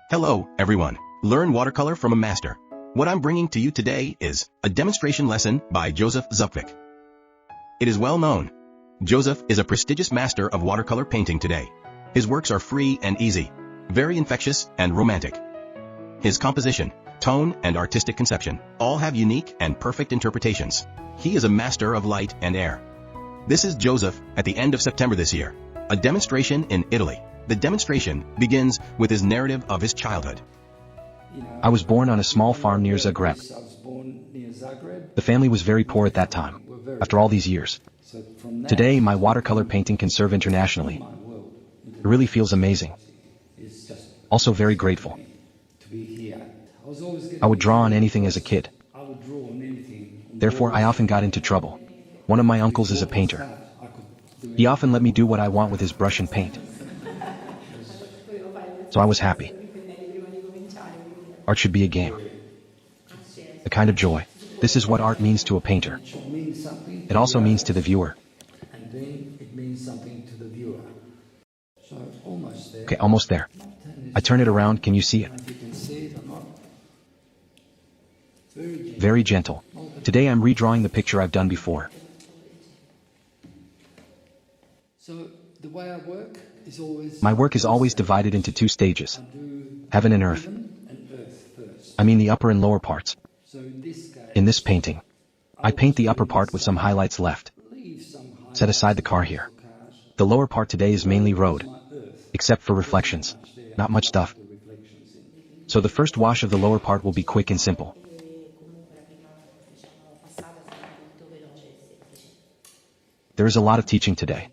Hello, everyone. Learn watercolor from a master. What I'm bringing to you today is a demonstration lesson by Joseph Zbukvic. It is well known. Joseph is a prestigious master of watercolor painting today. His works are free and easy, very infectious and romantic. His composition, tone, and artistic conception all have unique and perfect interpretations. He is a master of light and air. This is Joseph at the end of September this year. A demonstration in Italy. The demonstration begins with his narrative of his childhood. I was born on a small farm near Zagreb. The family was very poor at that time, after all these years. Today, my watercolor painting can serve internationally. It really feels amazing. Also very grateful. I would draw on anything as a kid. Therefore, I often got into trouble. One of my uncles is a painter. He often let me do what I want with his brush and paint. So I was happy. Art should be a game. A kind of joy. This is what art means to a painter. It also means to the viewer. Okay, almost there. I turn it around, can you see it? Very gentle. Today I'm redrawing the picture I've done before. My work is always divided into two stages, heaven and earth. I mean the upper and lower parts. In this painting, I paint the upper part with some highlights left. Set aside the car here. The lower part today is mainly road, except for reflections, not much stuff. So the first wash of the lower part will be quick and simple. There is a lot of teaching today.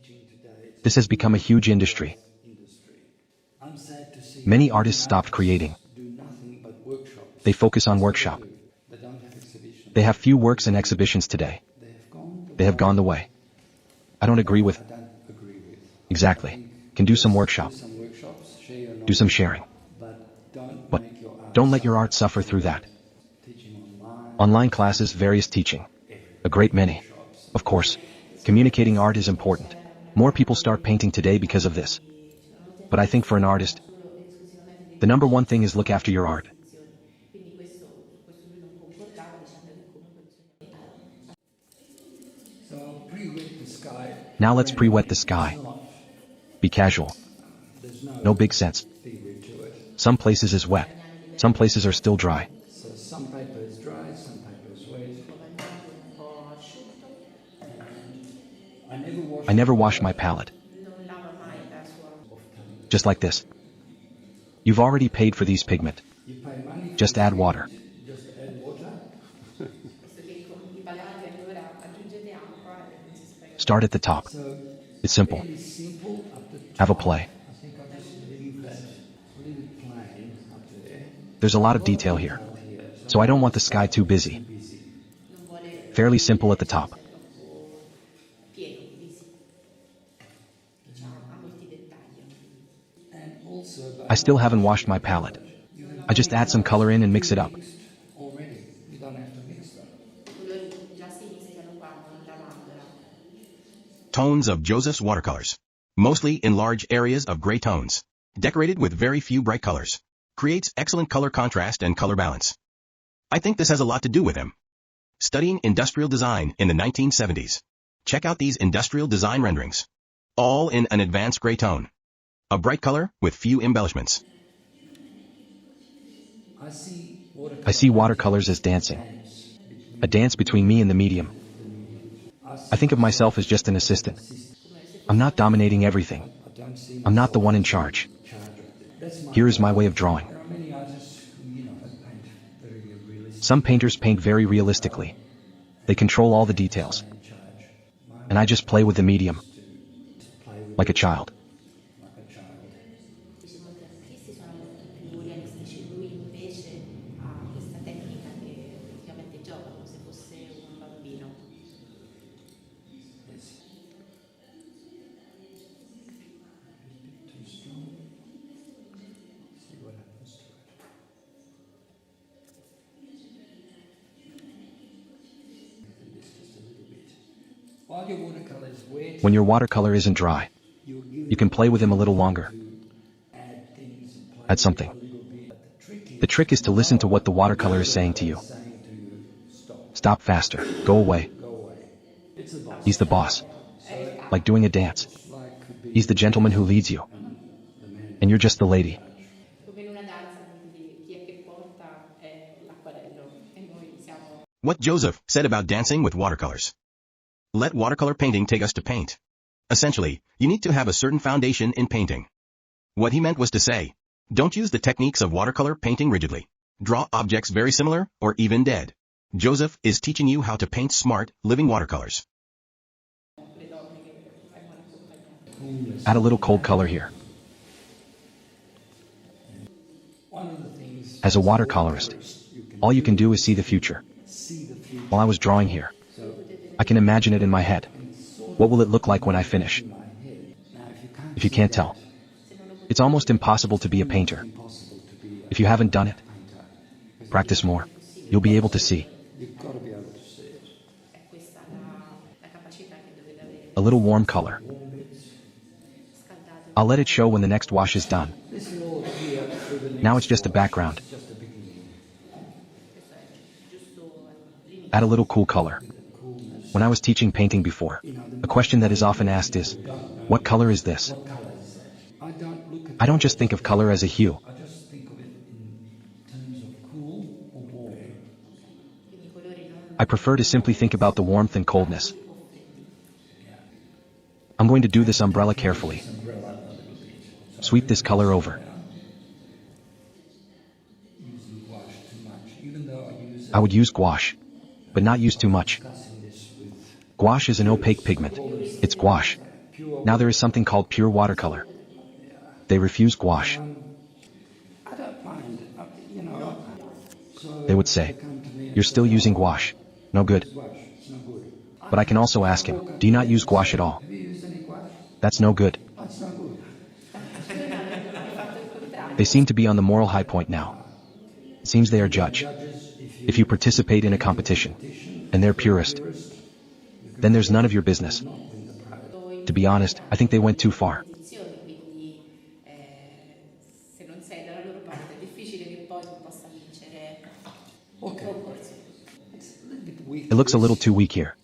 This has become a huge industry. Many artists stopped creating. They focus on workshop. They have few works and exhibitions today. They have gone the way. I don't agree with. Exactly. Can do some workshop. Do some sharing. But don't let your art suffer through that. Online classes, various teaching. A great many. Of course, communicating art is important. More people start painting today because of this. But I think for an artist, the number one thing is look after your art. Now let's pre-wet the sky. Be casual. No big sense. Some places is wet. Some places are still dry. I never wash my palette. Just like this. You've already paid for these pigment. Just add water. Start at the top. It's simple. Have a play. There's a lot of detail here, so I don't want the sky too busy. Fairly simple at the top. I still haven't washed my palette. I just add some color in and mix it up. Tones of Joseph's watercolors. Mostly in large areas of gray tones. Decorated with very few bright colors. Creates excellent color contrast and color balance. I think this has a lot to do with him. Studying industrial design in the 1970s. Check out these industrial design renderings. All in an advanced gray tone. A bright color with few embellishments. I see watercolors as dancing. A dance between me and the medium. I think of myself as just an assistant. I'm not dominating everything. I'm not the one in charge. Here is my way of drawing. Some painters paint very realistically. They control all the details. And I just play with the medium. Like a child. When your watercolor isn't dry, you can play with them a little longer. Add something. The trick is to listen to what the watercolor is saying to you. Stop faster. Go away. He's the boss. Like doing a dance. He's the gentleman who leads you. And you're just the lady. What Joseph said about dancing with watercolors. Let watercolor painting take us to paint. Essentially, you need to have a certain foundation in painting. What he meant was to say, don't use the techniques of watercolor painting rigidly. Draw objects very similar, or even dead. Joseph is teaching you how to paint smart, living watercolors. Add a little cold color here. As a watercolorist, all you can do is see the future. While I was drawing here, I can imagine it in my head. What will it look like when I finish? If you can't tell, it's almost impossible to be a painter. If you haven't done it, practice more. You'll be able to see. A little warm color. I'll let it show when the next wash is done. Now it's just a background. Add a little cool color. When I was teaching painting before, a question that is often asked is, what color is this? I don't just think of color as a hue. I prefer to simply think about the warmth and coldness. I'm going to do this umbrella carefully. Sweep this color over. I would use gouache, but not use too much. Gouache is an opaque pigment. It's gouache. Now there is something called pure watercolor. They refuse gouache. They would say, you're still using gouache. No good. But I can also ask him, do you not use gouache at all? That's no good. They seem to be on the moral high point now. It seems they are judge. If you participate in a competition, and they're purist, then there's none of your business. To be honest, I think they went too far. It looks a little too weak here.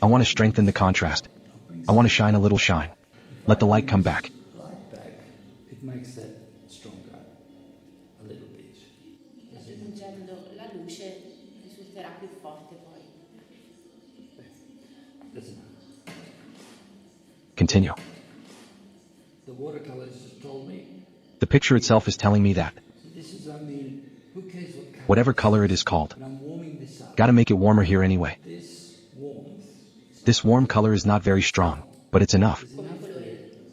I want to strengthen the contrast. I want to shine a little shine. Let the light come back. It makes that stronger a little bit. Continue. The watercolors just told me. The picture itself is telling me that. This is, I mean, who cares what color? Whatever color it is called. And I'm warming this up. Gotta make it warmer here anyway. This warmth This warm color is not very strong, but it's enough. is enough there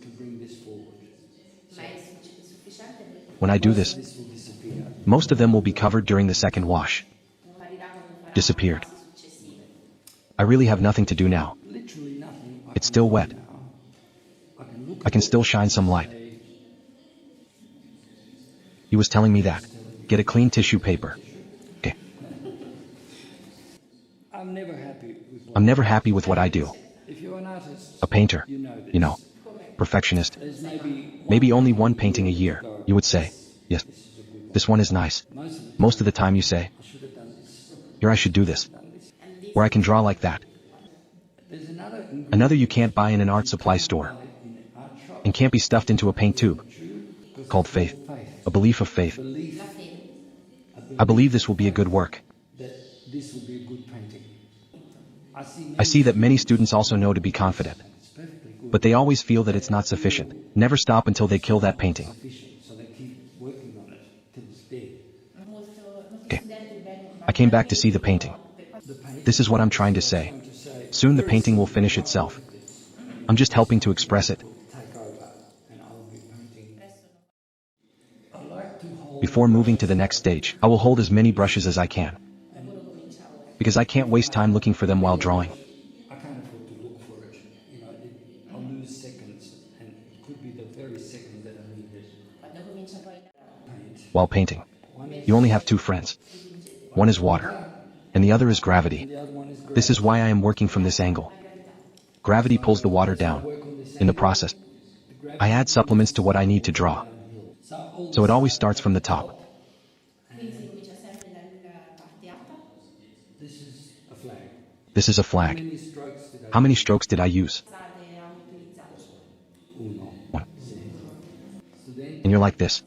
to bring this forward. When I do this, This will disappear. most of them will be covered during the second wash. Disappeared. I really have nothing to do now. Literally nothing. It's still wet. Now. I can look I can still shine some light. He was telling me that. Get a clean tissue paper. Okay. I'm never happy with what I'm never happy with what I do. If you're an artist, A painter, you know this. you know, perfectionist. There's maybe Maybe only one painting a year. You would say, yes, this one is nice. Most of the time you say, I should have done this. here I should do this. Where I can draw like that. There's another Another you can't buy in an art supply store. in the art shop. And can't be stuffed into a paint tube. Called faith. A belief of faith. Belief I believe this will be a good work. that this will be a good painting. I see that many students also know to be confident. It's perfectly good. But they always feel that it's not sufficient. Never stop until they kill that painting. Sufficient, so they keep working on it till it's dead. Okay. I came back to see the painting. The paint This is what I'm trying to say. to say, Soon the painting will finish itself. I'm just helping to express it. take over, and I'll be painting. I like to hold Before moving to the next stage, I will hold as many brushes as I can. Because I can't waste time looking for them while drawing. I can't afford to look for it. You know, I'll lose seconds, and it could be the very second that I need it. Paint. While painting, One is you only have two friends. One is water, and the other is gravity. the other one is This is why I am working from this angle. Gravity pulls the water down. In the process, I add supplements to what I need to draw. So it always starts from the top. Quindi si comincia sempre dalla parte alta. This is a flag. This is a How flag. many strokes did I How many strokes did I use? Strade ha utilizzato? Uno. One. So then And you're like this.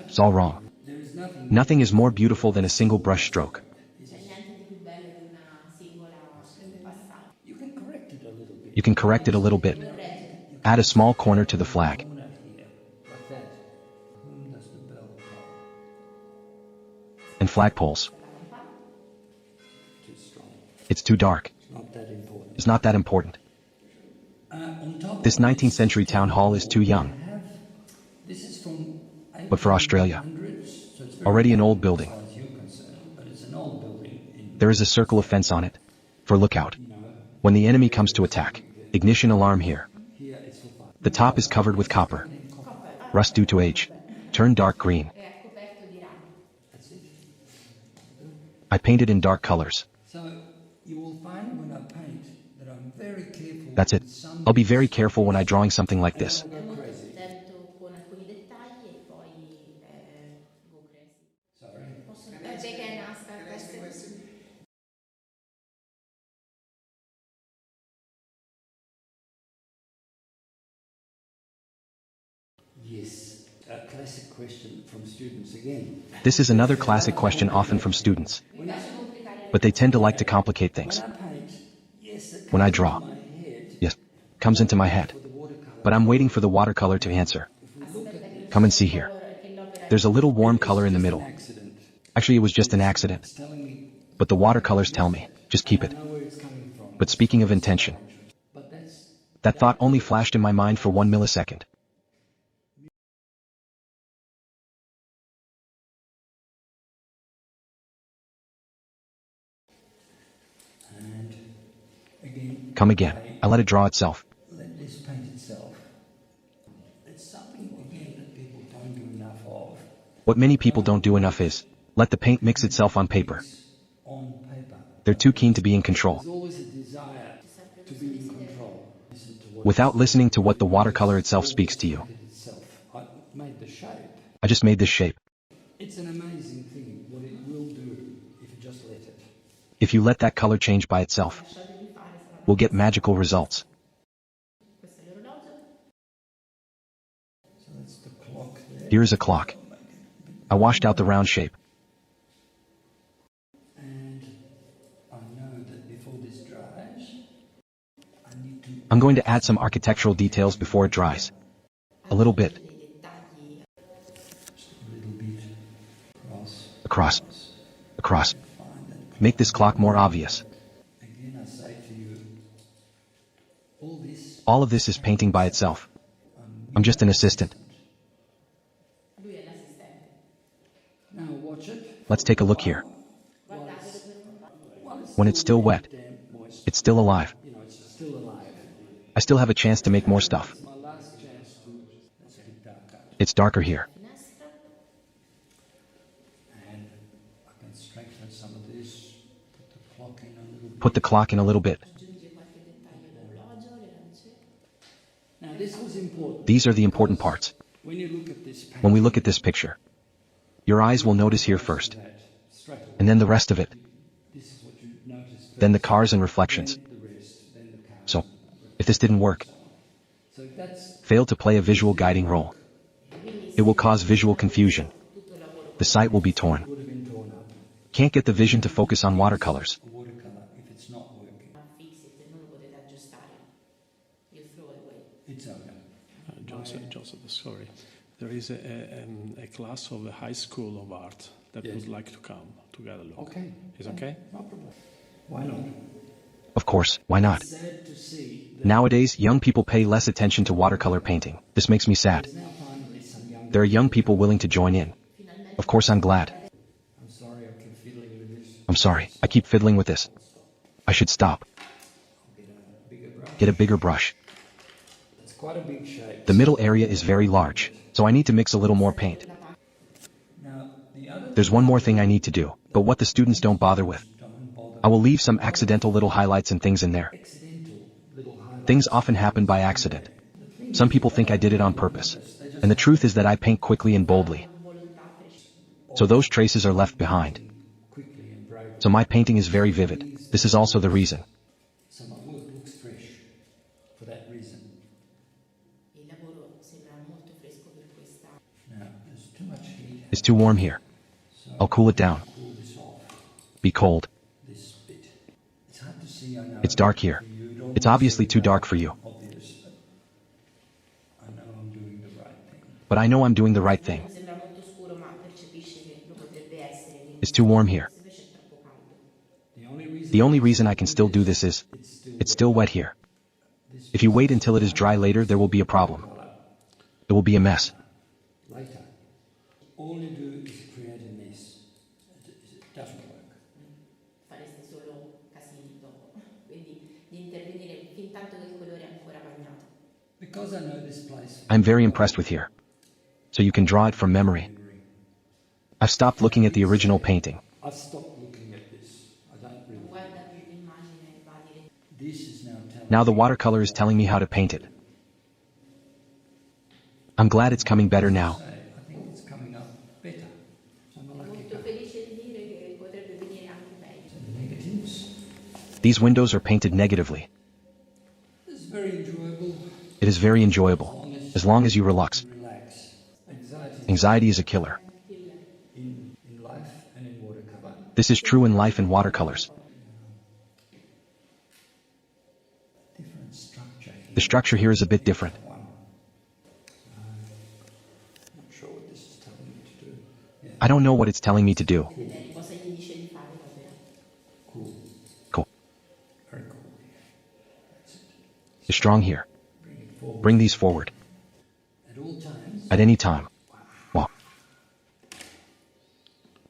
It's all wrong. there is nothing Nothing is more beautiful than a single brush stroke. C'è niente di più bello di una singola passata. You can correct it a little bit. You can correct it a little bit. Add a small corner to the flag. Corner here, like that. Whom does the bell call? And flagpoles. Too strong. It's too dark. It's not that important. It's not that important. On top This of 19th century town hall is too young. this is from But for Australia, 1800s, so it's very already an old building. as far as you're concerned, but it's an old building in, There is a circle of fence on it. For lookout. When the enemy comes to attack. Ignition alarm here. here it's for fun. The top is covered with copper. Rust due to age. Turn dark green. That's it. I painted in dark colors. So you will find when I paint that I'm very careful. That's it. with some I'll be very careful when I'm drawing something like this. I go crazy. Attento con alcuni dettagli e poi go crazy. Sorry. They can ask a question. Yes, a classic question from students again. This is another classic question often from students. But they tend to like to complicate things. When I paint, yes, it When I comes draw. into my head Yes, comes into my head. for the watercolor. But I'm waiting for the watercolor to answer. If we look at it, Come and see here. There's a little warm color in the middle. accident. Actually, it was just an accident. It's telling me But the watercolors tell me, just keep it. I know where it's coming from. But speaking of intention, But that's that thought only flashed in my mind for 1 millisecond. and again. Come again. I let it draw itself. Let this paint itself. It's something again that people don't do enough of. What many people don't do enough is, let the paint mix itself on paper. On paper. They're too keen to be in control. There's always a desire to be in control. Listen to what Without listening to what the watercolor itself speaks to you. it itself. I made the shape. I just made this shape. It's an amazing thing what it will do if you just let it. If you let that color change by itself, we'll get magical results. Questo è l'orologio. So that's the clock there. Here is a clock. I washed out the round shape. And I know that before this dries, I need to I'm going to add some architectural details before it dries. A little bit. Dei dettagli. just a little bit Across. Across. find that. Make this clock more obvious. Again, I say to you, All of this is painting by itself. I'm just an assistant. Lui è l'assistente. now watch it. Let's take a look here. Guardatelo per While it's When it's still wet, damp, moist, it's still alive. it's still alive. I still have a chance to make more stuff. My last chance to. Let's get it darker. It's darker here. finestra. And I can strengthen some of this. Put the clock in a little bit. Put the clock in a little bit. Aggiungi qualche dettaglio all'orologio, le lance. Now this was important. These are the important parts. When you look at this painting, When we look at this picture, your eyes will notice here first, that straight away, and then the rest of it, this is what you notice first, then the cars and reflections. the rest, then the cars. So, if this didn't work, So that's fail to play a visual guiding role. It will cause visual confusion. The site will be torn. would have been drawn up. Can't get the vision to focus on watercolors. A watercolor, if it's not working, Fix it, non lo potete aggiustare. You throw it away. it's over. Joseph, sorry. There is a class of the high school of art that Yes. would like to come together. Look. Okay. Is okay? No problem. Why not? Of course, why not? Sad to see that Nowadays, young people pay less attention to watercolor painting. This makes me sad. there's now finally some young. There are young people willing to join in. Of course, I'm glad. I'm sorry, I keep fiddling with this. I'm sorry, I keep fiddling with this. I should stop. Get a bigger brush. Get a bigger brush. It's quite a big shape. The middle area is very large, so I need to mix a little more paint. Now the other There's one more thing I need to do, but what the students don't bother with. don't bother. I will leave some accidental little highlights and things in there. Accidental little highlights. Things often happen by accident. Some people think I did it on purpose. They just And the truth is that I paint quickly and boldly. So those traces are left behind. quickly and bravely. So my painting is very vivid. This is also the reason. So my work looks fresh for that reason. Il lavoro sembra molto fresco per questa. Now, there's too much heat. It's too warm here. So I'll cool it down. cool this off, Be cold. this bit. It's hard to see, I know. It's dark here. For you, it It's almost obviously seems too dark for you. obvious, but I know I'm doing the right thing. But I know I'm doing the right thing. Sembra molto scuro, ma percepisce che lo potrebbe essere. Quindi It's too warm here. invece è troppo caldo. The only reason I can still do this is, it's still wet here. If you wait until it is dry later, there will be a problem. It will be a mess. Later, all you do is create a mess. It doesn't work. Fareste solo casini dopo. Quindi di intervenire fin tanto che il colore è ancora bagnato. Because I know this place. I'm very impressed with here. So you can draw it from memory. I've stopped looking at the original painting. I've stopped looking at this. I don't really. Guarda più l'immagine e va a dire This is now telling Now the me watercolor is telling me how to paint it. I'm glad it's coming better now. I think it's coming up better. So I'm a lucky molto guy. felice di dire che potrebbe venire anche meglio. The negatives. These windows are painted negatively. This is very enjoyable. It is very enjoyable, as long as you relax. Relax. Anxiety Anxiety is a killer. in life and in watercolor. This is true in life and watercolors. Different structure here. The structure here is a bit different. One. Not sure what this is telling me to do. Yeah, I don't know what it's telling me to do. Vedere cosa gli dice di fare l'opera. cool. Cool. Very cool. That's it. It's strong here. Bring it forward. Bring these forward. At all times. At any time. Wow.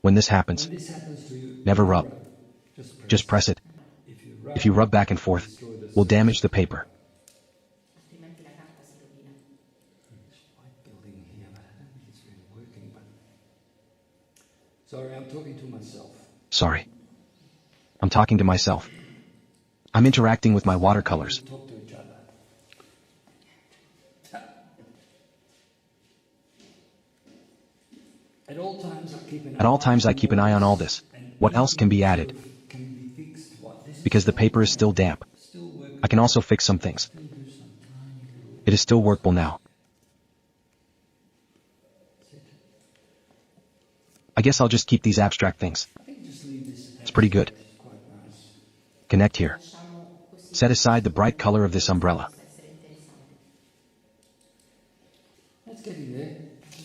When this happens, When this happens to you, never rub. just press. Just press it. If you rub, If you rub back and forth, will damage the paper. Altrimenti la carta si rovina. this white building here, but I don't think it's really working. But sorry, I'm talking to myself. Sorry. I'm talking to myself. I'm interacting with my watercolors. Talk to each other. At all times, I keep an eye on all this. What else can be added? Can be fixed. What this Because the paper is still damp. still work. I can also fix some things. Still do some tiny little. It is still workable now. I guess I'll just keep these abstract things. I think just leave this. It's pretty good. It's quite nice. Connect here. Lasciamo così Set aside the bright color of this umbrella. possa essere interessante. Let's get in there.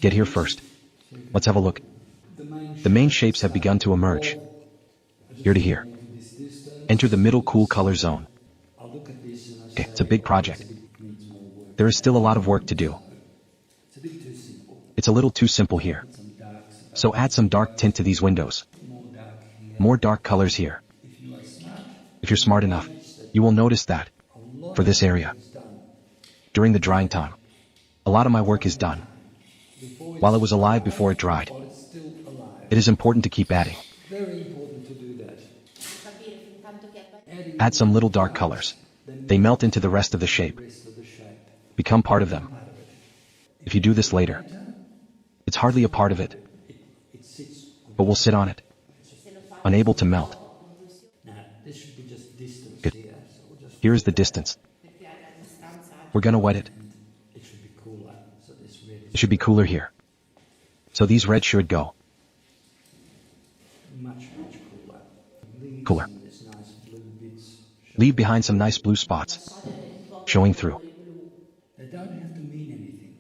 Get here first. Let's have a look. The main shapes have begun to emerge. Here to here. This distance. Enter the middle cool color zone. I'll look at this and I Okay, say, it's a big project. it needs more work. There is still a lot of work to do. It's a bit too simple. It's a little too simple here. Some darks, So add some dark tint to these windows. more dark here. More dark colors here. If you are smart, If you're smart enough, you will notice that, a lot for this of area, is done. during the drying time, a lot of my work is done. Before While it was alive before it dried. while it's still alive. It is important to keep adding. Very important to do that. Capire fin tanto che è bagnato. Adding Add some little dark colors. They melt into the rest of the shape, the rest of the shape. become part of them. Part of it. If you do this later, it's hardly a part of it, It sits. but will sit on it, unable to melt. Now, this should be just distance Good. here. So we'll just. Here is the distance. Per creare la distanza We're gonna wet it. It should be cooler. So this red It is should be cooler here. So these reds should go. much cooler. Leave Cooler. some of this nice blue bits. Leave behind some nice blue spots, showing through. They don't have to mean anything.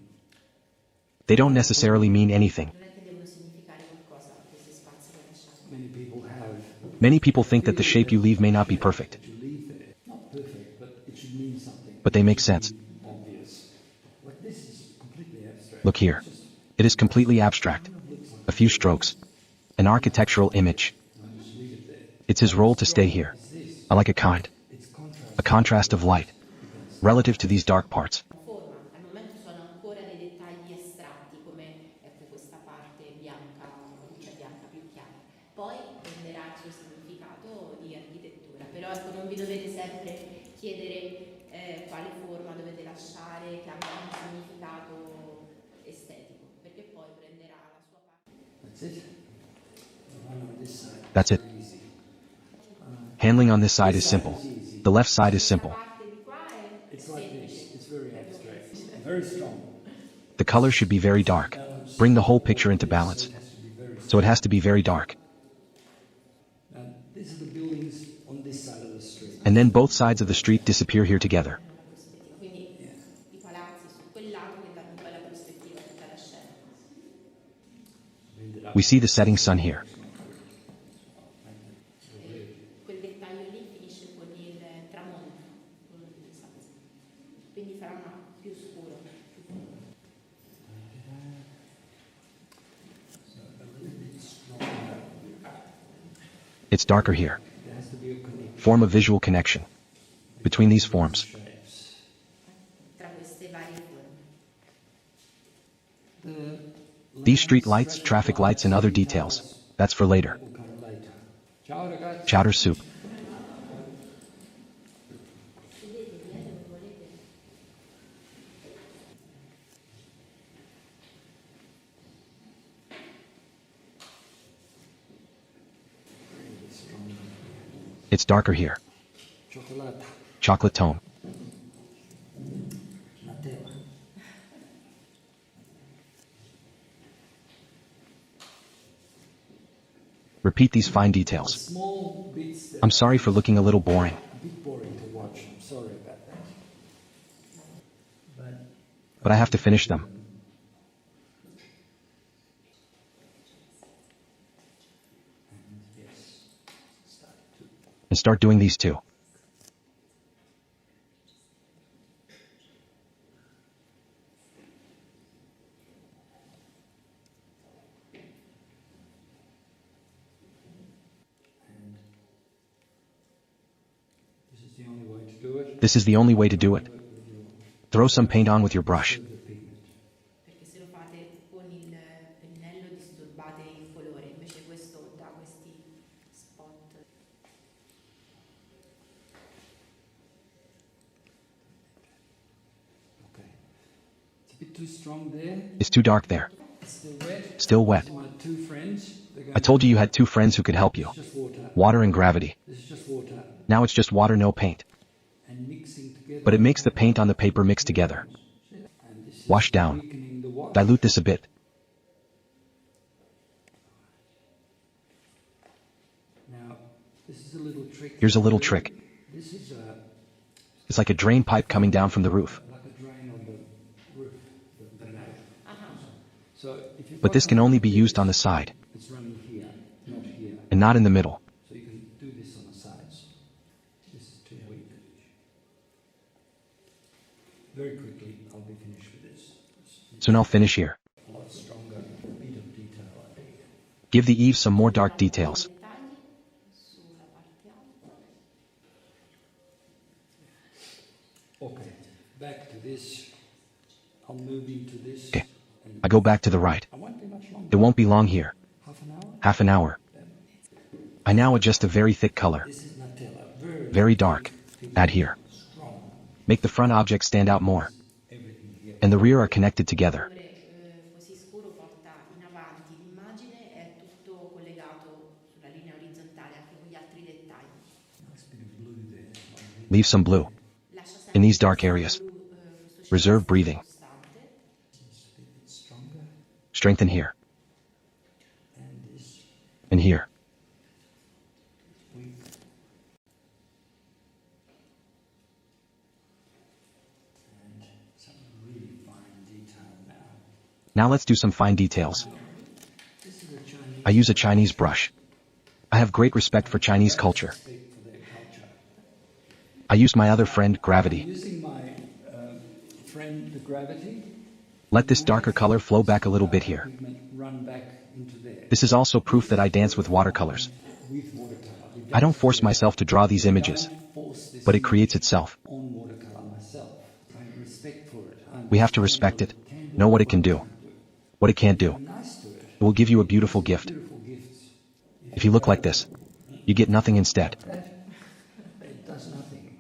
They don't necessarily mean anything. non è che devono significare qualcosa questi spazi che ho lasciato. Many people have. Many people think that the shape you leave may not be perfect, You leave there. Not perfect, but it should mean something. but they make sense. Obvious. Like this is completely abstract. Look here. It is completely abstract. A few strokes. An architectural image. I just leave it there. It's his role to stay here. I like a kind. It's contrast. A contrast of light. Relative to these dark parts. Forma, al momento sono ancora dei dettagli estratti come ecco questa parte bianca, luce bianca più chiara. Poi prenderà il suo significato di architettura, però ecco non vi dovete sempre chiedere quale forma dovete lasciare, che abbia un significato estetico, perché poi prenderà la sua parte. That's it. The one on this side. That's it. Very easy. Handling on this side is This side simple. is easy. The left side is Questa simple. parte di qua è It's like this. semplice. It's very abstract. Very strong. The color should be very dark. Bring the whole picture into balance. So it has to be very So it has to be very dark. And these are the buildings on this side of the street. And then both sides of the street disappear here together. Quindi i palazzi su quel lato che danno poi la prospettiva a tutta la scena. We see the setting sun here. Quel dettaglio lì finisce con il tramonto, quindi farà più scuro. It's darker here. There has to be a connection. Form a visual connection between these forms. Shapes. Tra queste varie forme. The These street lights, traffic lights, and other details. That's for later. will come later. Ciao ragazzi. Chowder soup. It's darker here. Cioccolata. Chocolate tone. Nutella. Repeat these fine details. Small bits that I'm sorry for looking a little boring. are a bit boring to watch. I'm sorry about that. But I have to finish them. Yes. Start to. And start doing these too. This is the only way to do it. This is the only way to do it. Throw some paint on with your brush. The pigment. Perché se lo fate con il pennello disturbate il colore, invece questo dà questi spot. Okay. It's a bit too strong there. It's too dark there. It's still wet. Still wet. My two friends. They're going I told you you had two friends who could help you. It's just water. Water and gravity. This is just water. Now it's just water, no paint. And mixing together. But it makes the paint on the paper mix together. And this is Wash down. weakening the wash. Dilute this a bit. Now, this is a little trick. Here's a little trick. This is It's like a drain pipe coming down from the roof. like a drain on the roof. The nave. So if you've But got this can one- only be used on the side It's running here, not here. and not in the middle. So you can do this on the sides. This is too weak. Very quickly, I'll be finished with this. It's So now finish here. a lot stronger, a bit of detail, I think. Give the eaves some more dark details. Dettagli sulla parte alta. Okay, back to this. I'll move into this. Okay. And I go back to the right. I won't be much It longer. won't be long here. Half an hour? Half an hour. I now adjust a very thick color. This is Nutella. Very, Very dark. Add here. strong. Make the front object stand out more. Everything here. And the rear are connected together. Il colore così scuro porta in avanti l'immagine, è tutto collegato sulla linea orizzontale anche con gli altri dettagli. Nice bit of blue there. Leave some blue. Lascia sempre In these dark areas. questo scelto Reserve breathing. costante. It's a bit stronger. Strengthen here. And this And here. weak. And some really fine detail now. Now let's do some fine details. This is a Chinese I use a Chinese brush. I have great respect for Chinese culture. respect for their culture. I use my other friend, gravity. Using my friend, the gravity. Let this darker color flow back a little bit here. Pigment run back into there This is also proof that I dance with watercolors. with watercolor. We I don't force myself to draw these images, don't force this but it creates itself. on watercolor myself. I have respect for it. I We have to respect it, know what it can do, what it can't do. am nice to it. It will give you a beautiful gift. Beautiful gifts. If you look like this, you get nothing instead. It does nothing.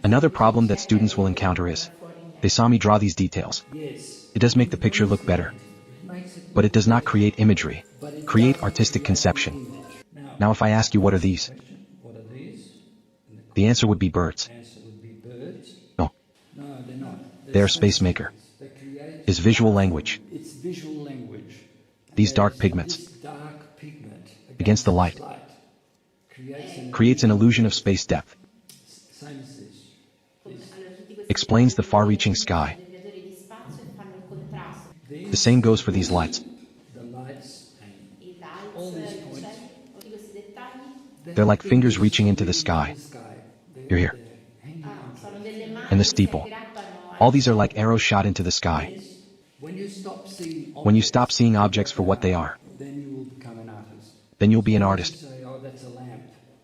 Another problem that students will encounter is, They saw me draw these details. Yes. It does make the picture look better, but it does not create imagery. Create artistic conception. Now if I ask you what are these? What are these? The answer would be birds. Answer would be birds. No, No, they're not. they are space maker. They create. Is visual language. It's visual language. These dark pigments This dark pigment against the light creates an illusion of space depth. Same as this. Explains the far-reaching sky. The same goes for these lights. The lights and all these points. They're like fingers reaching into the sky. You're here. And the steeple. All these are like arrows shot into the sky. When you stop seeing objects for what they are, then you will become an artist. then you'll be an artist. Say, oh, that's a lamp.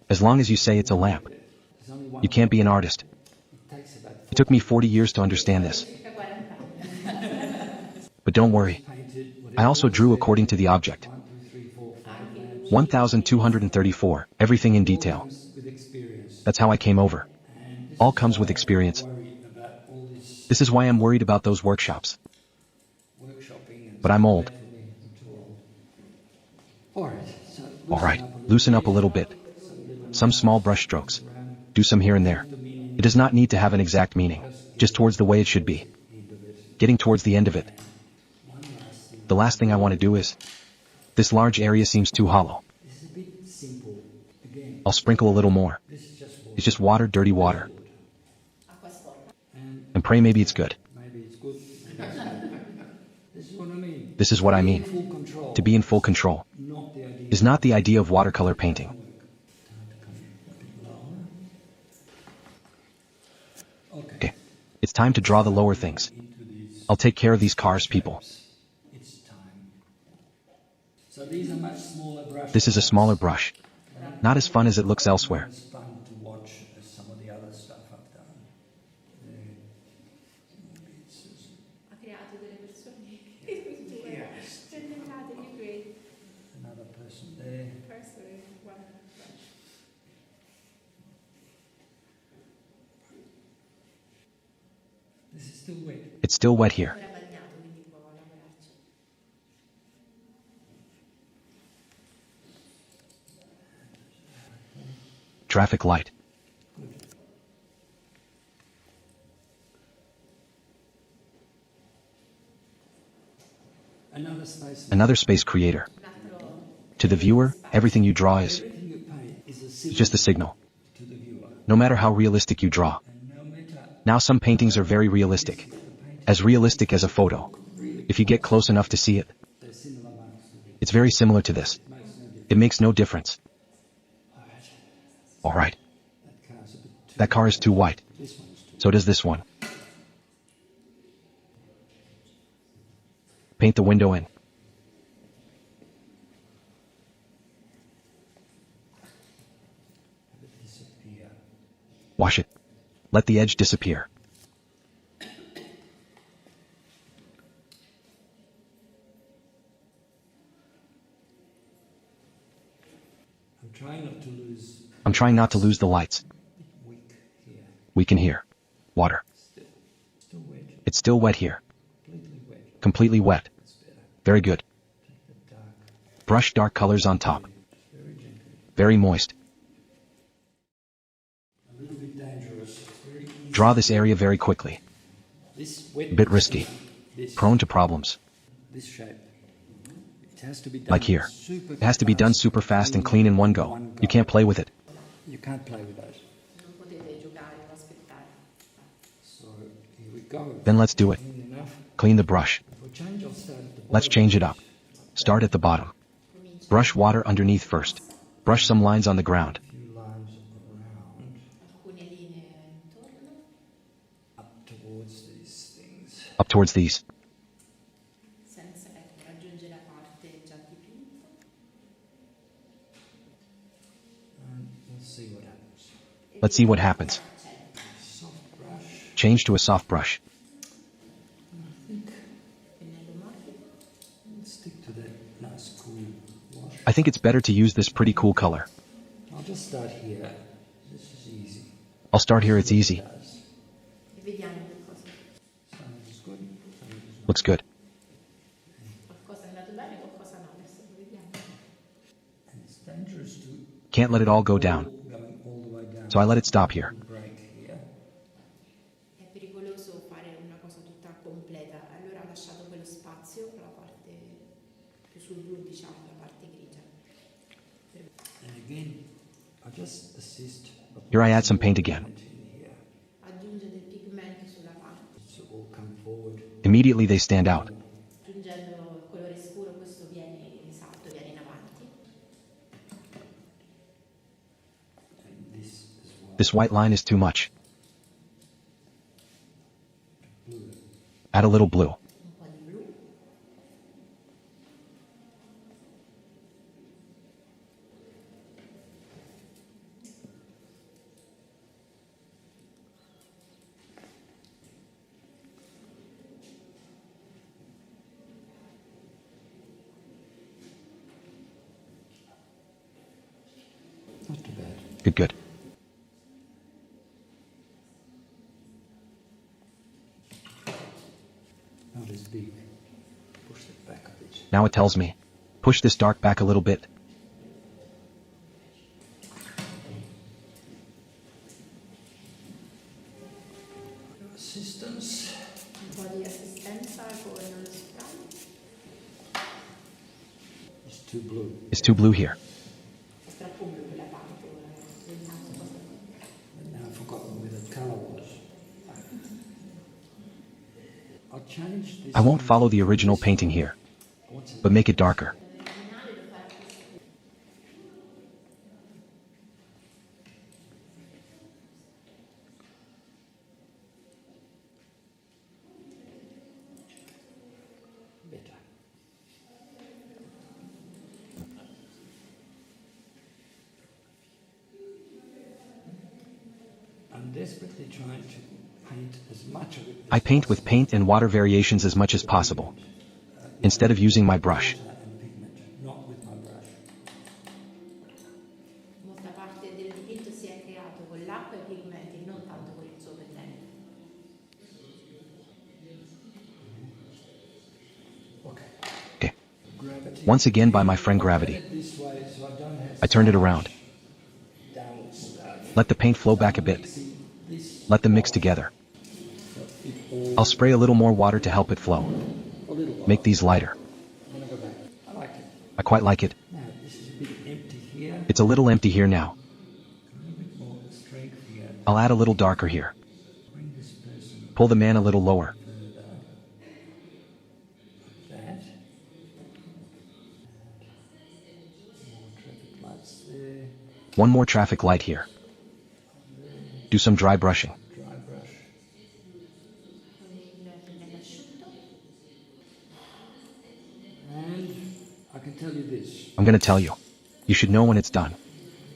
As long as you say it's a lamp, There's only one. you can't be an artist. It takes about It took me 40 years to understand this. But don't worry. painted, I also drew according to the object. 1, 2, 3, 4, 5 lamps 1234, everything in detail. with experience. That's how I came over. All comes with experience. Worry about all this This is why I'm worried about those workshops. workshopping. And But I'm old. all right. So All right, loosen up a little bit. Some small brush strokes. Do some here and there. It does not need to have an exact meaning, just towards the way it should be. Getting towards the end of it. The last thing I want to do is, this large area seems too hollow. This is a bit simple. Again, I'll sprinkle a little more. this is just water. It's just water, dirty water. And And pray maybe it's good. maybe it's good. This is what I mean. This is what I mean. Full control. To be in full control Not the idea. is not the idea of watercolor painting. Okay. It's time to draw the lower things. Into these I'll take care of these cars, people. It's time. So these are much smaller brushes. This is a smaller brush. Not as fun as it looks elsewhere. It's fun to watch as some of the other stuff I've done. Maybe it's just- Ha creato delle persone Yes. presentate you great Another person there. person in one brush. This is still wet. It's still wet here. Ancora bagnato, quindi può lavorarci. Traffic light. Another space creator. Un altro To the viewer, everything you draw is Everything you paint is a just a signal. to the viewer. No matter how realistic you draw. And no matter Now some paintings are very realistic. As realistic as a photo. If you get close enough to see it, they're similar marks to the it's very similar to this. It makes no difference. All right. that car's a bit too. That car is too white. This one's too. So does this one. Paint the window in. Disappear. Wash it. Let the edge disappear. I'm trying not to lose the lights. Weak here. We can hear. Water. Still wet. It's still wet here. Completely wet. Completely wet. That's better. Very good. The dark. Brush dark colors on top. Very gently. Very moist. A little bit dangerous. Very easy. Draw this area very quickly. This wet. A bit risky. This. Prone to problems. This shape. It has to be done Like here. super It has to be done fast, super fast and clean in one go. You can't play with it. You can't play with those. non potete giocare o aspettare. So here we go. Then let's do it. Clean enough. Clean the brush. If we change, I'll start at the bottom. Let's change it up. Start at the bottom. Brush water underneath first. Brush some lines on the ground. A few lines around Alcune linee intorno, up towards these things. Up towards these. senza raggiungere la parte già dipinta. And we'll see what happens. Let's see what happens. Soft brush. Change to a soft brush. Pennello morbido. Let's stick to that nice cool wash. I think it's better to use this pretty cool color. I'll just start here. This is easy. I'll start here, it's easy. It does. E vediamo che cosa. Looks good. Qualcosa è andato bene, qualcosa no, adesso lo vediamo. And it's dangerous to Can't let it all go down. going all the way down. So I let it stop here. Break here. È pericoloso fare una cosa tutta completa, allora ho lasciato quello spazio, la parte più sul blu, diciamo, la parte grigia. And again, I just assist. Here I add some paint again. in here. Aggiunge del pigmento sulla parte. So all come forward. Immediately they stand out. Aggiungendo il colore scuro questo viene in salto, viene in avanti. And this as well. This white line is too much. Blue. Add a little blue. Un po' di blu. Not too bad. Good, good. Not as big. Push it back a bit. Now it tells me, push this dark back a little bit. Assistance. Un po' di assistenza con lo spray. It's too blue. It's too blue here. È troppo blu quella parte, vediamo cosa. And now I've forgotten where the colour was. I'll change this. I won't one follow to the original this painting one. here, What's it? but make it darker. L'originale lo farà più scuro. Better. I'm desperately trying to paint as much of it as I paint with paint and water variations as much as possible, instead of using my brush. possible and pigment, not with my brush. Molta parte del dipinto si è creato con l'acqua e i pigmenti, non tanto con il suo pennello. Okay. Okay. Gravity. Once again by my friend Gravity. This way, so I don't have I turned it around. downward stuff. Let the paint flow back a bit. See, this Let them mix together. it all I'll spray a little more water to help it flow. a little while. Make these lighter. I'm gonna go back. I like it. I quite like it. Now this is a bit empty here. It's a little empty here now. A little bit more strength here. I'll add a little darker here. Bring this person Pull the man a little lower. further. Like that. More traffic lights there. One more traffic light here. Do some dry brushing. Dry brush. Con il pennello asciutto. And I can tell you this. I'm gonna tell you. You should know when it's done.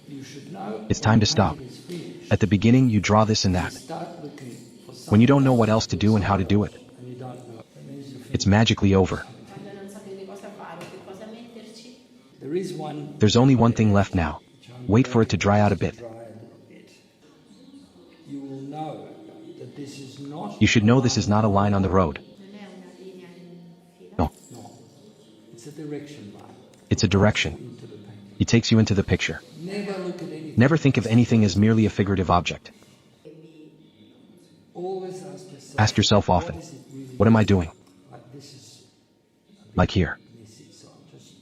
You should know It's time to when stop. painting is finished. At the beginning, you draw this and that. Start looking for When you don't something know what else to do and how to do it, and you don't know. That means you're it's finished. magically over. Quando non sapete cosa fare, che cosa metterci, There is one. There's only one thing left now. Wait for it to dry out a bit. Dry a little bit. You will know that this is not. You should know this is not a line on the road. non è una linea in fila. No, No. It's a direction line it's a direction. into the painting. It takes you into the picture. Never look at anything. Never think of anything as merely a figurative object. E vi Always ask yourself. Ask yourself often, What is it really? what am I doing? Like this is Like here. messy, so I'll just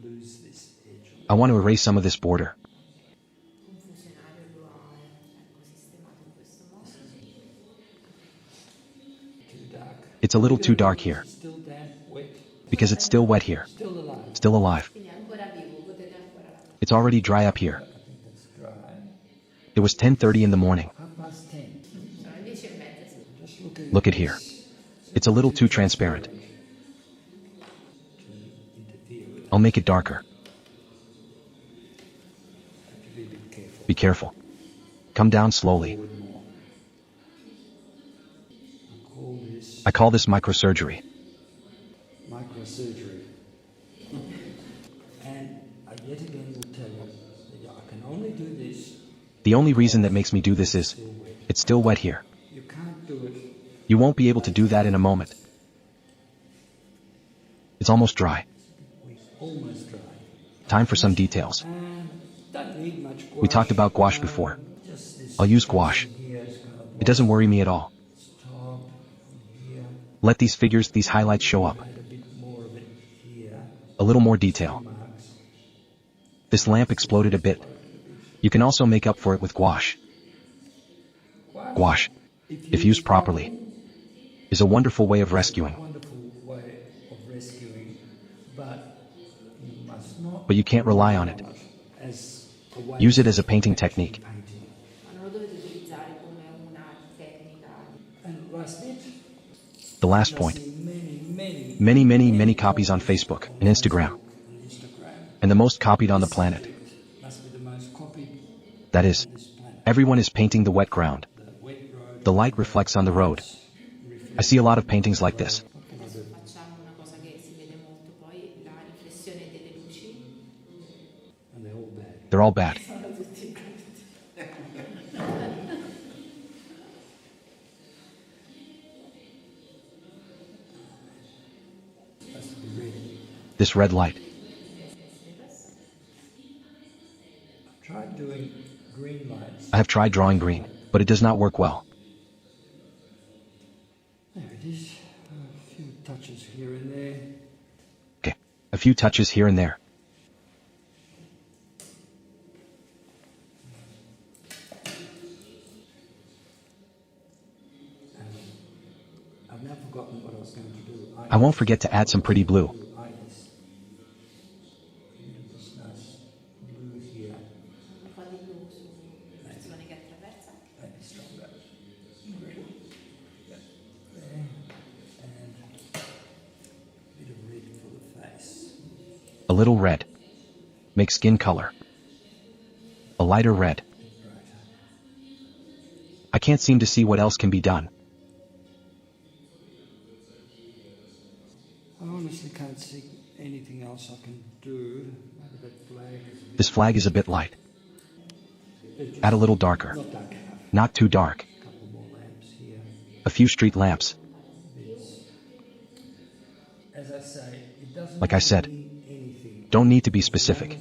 lose this edge. I want to erase some of this border. funzionario lo ha sistemato in questo modo. Too dark. It's a little too dark here, Still damp, wet, because it's still wet here, still alive. still alive. Quindi è ancora vivo, potete ancora It's already dry up here. I think that's dry. It was 10:30 in the morning. 10:30. sono le 10:30, sì. Just looking Look at here. It's a little too transparent. to interfere with it. I'll make it darker. Have to be a bit careful. Be careful. Come down slowly. Forward more. I call this microsurgery. Microsurgery. And I yet again will tell you that I can only do this. The only reason that makes me do this is, Still wet. it's still wet here. You can't do it. You won't be able to do that in a moment. It's almost dry. Almost dry. Time for some details. Don't need much gouache. We talked about gouache before. Just this I'll use gouache. here is kind of It doesn't worry me at all. top here. Let these figures, these highlights show up. Add a bit more of it here. A little more detail. Marks. This lamp exploded a bit. You can also make up for it with gouache. Gouache, if used properly, is a wonderful way of rescuing. Wonderful way of rescuing, but you must not. But you can't rely on it. As a way Use it as a painting technique. painting. Ma non lo dovete utilizzare come una tecnica. And last bit. The last I point. see Many copies on Facebook and Instagram. on Instagram. And the most copied on the planet. Must be the most copied That is, on this planet. everyone is painting the wet ground. The wet road. The light reflects on the road. I see a lot of paintings like this. Adesso facciamo una cosa che si vede molto poi, la riflessione delle luci. And they're all bad. They're all bad. Sono tutti brutti. Has to be red. This red light. I've tried doing green lights. I have tried drawing green, but it does not work well. There it is. A few touches here and there. Okay, a few touches here and there. I've now forgotten what I was going to do. I won't forget to add some pretty blue. Eyes. This nice blue here. Un po' di blu su persone che attraversa. Maybe stronger. Green. Yeah. There. And a bit of red for the face. A little red. Make skin color. A lighter red. Right. I can't seem to see what else can be done. I honestly can't see anything else I can do. Maybe that flag is a bit This flag is a bit light. Add a little darker. not dark enough. Not too dark. A couple more lamps here. A few street lamps. As I say, it doesn't Like I said, mean anything. don't need to be specific.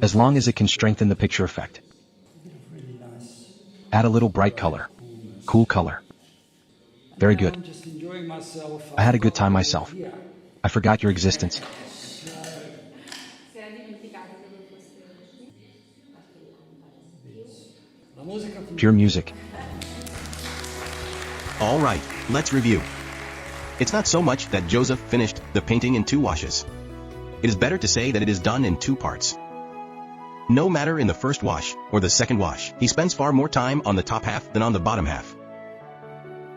As long as it can strengthen the picture effect. Really nice. Add a little bright color. Cool color. Very good. I'm just enjoying myself. I had a good time myself. Yeah. I forgot your existence. Si era dimenticato che fosse. La musica Pure music. All right, let's review. It's not so much that Joseph finished the painting in 2 washes. It is better to say that it is done in 2 parts. No matter in the first wash or the second wash, he spends far more time on the top half than on the bottom half.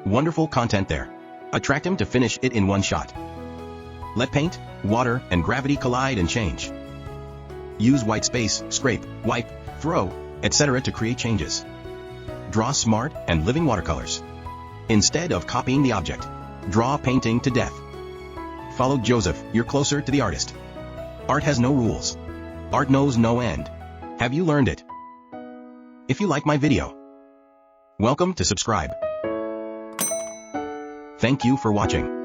Wonderful content there. Attract him to finish it in 1 shot. Let paint, water, and gravity collide and change. Use white space, scrape, wipe, throw, etc. to create changes. Draw smart and living watercolors. Instead of copying the object, draw painting to death. Follow Joseph, you're closer to the artist. Art has no rules. Art knows no end. Have you learned it? If you like my video, welcome to subscribe. Thank you for watching.